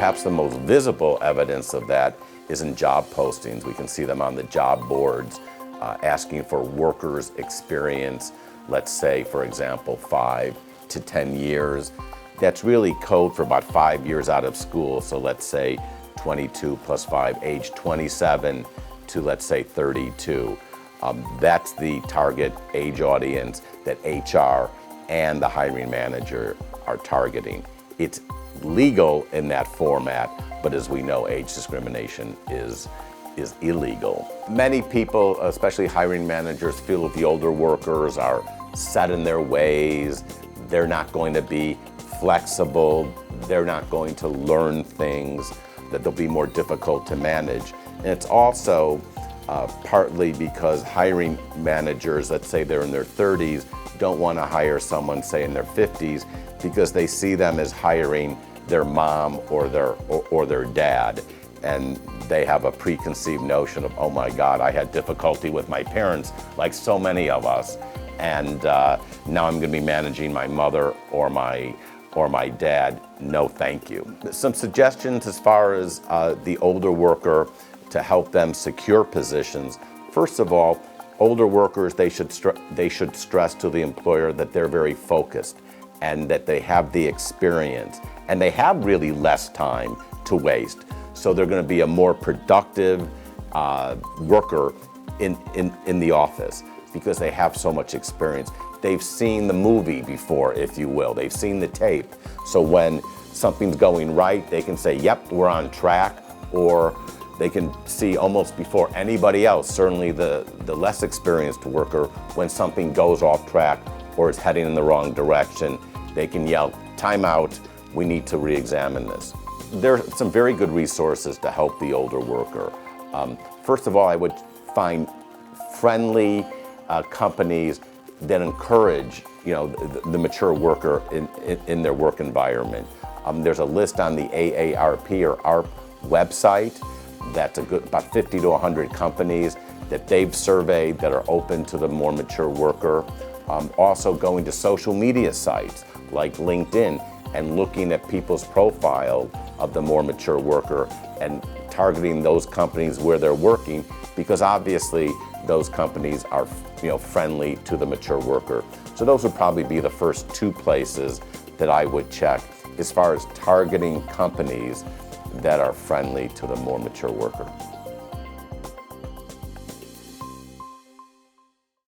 perhaps the most visible evidence of that is in job postings. We can see them on the job boards asking for workers' experience, let's say, for example, 5 to 10 years. That's really code for about 5 years out of school. So let's say 22 plus 5, age 27 to, let's say, 32. That's the target age audience that HR and the hiring manager are targeting. It's legal in that format, but as we know, age discrimination is illegal. Many people, especially hiring managers, feel that the older workers are set in their ways. They're not going to be flexible. They're not going to learn things, that they'll be more difficult to manage. And it's also partly because hiring managers, let's say they're in their 30s, don't want to hire someone, say, in their 50s, because they see them as hiring their mom or their dad. And they have a preconceived notion of, oh my God, I had difficulty with my parents, like so many of us, and now I'm going to be managing my mother or my dad. No, thank you. Some suggestions as far as the older worker to help them secure positions. First of all, older workers, they should stress to the employer that they're very focused and that they have the experience and they have really less time to waste. So they're going to be a more productive worker in the office because they have so much experience. They've seen the movie before, if you will. They've seen the tape. So when something's going right, they can say, yep, we're on track, or they can see almost before anybody else, certainly the less experienced worker, when something goes off track or is heading in the wrong direction, they can yell, time out, we need to re-examine this. There are some very good resources to help the older worker. First of all, I would find friendly companies that encourage, the mature worker in their work environment. There's a list on the AARP or ARP website that's about 50 to 100 companies that they've surveyed that are open to the more mature worker. Also going to social media sites like LinkedIn and looking at people's profile of the more mature worker and targeting those companies where they're working, because obviously those companies are friendly to the mature worker. So those would probably be the first two places that I would check as far as targeting companies that are friendly to the more mature worker.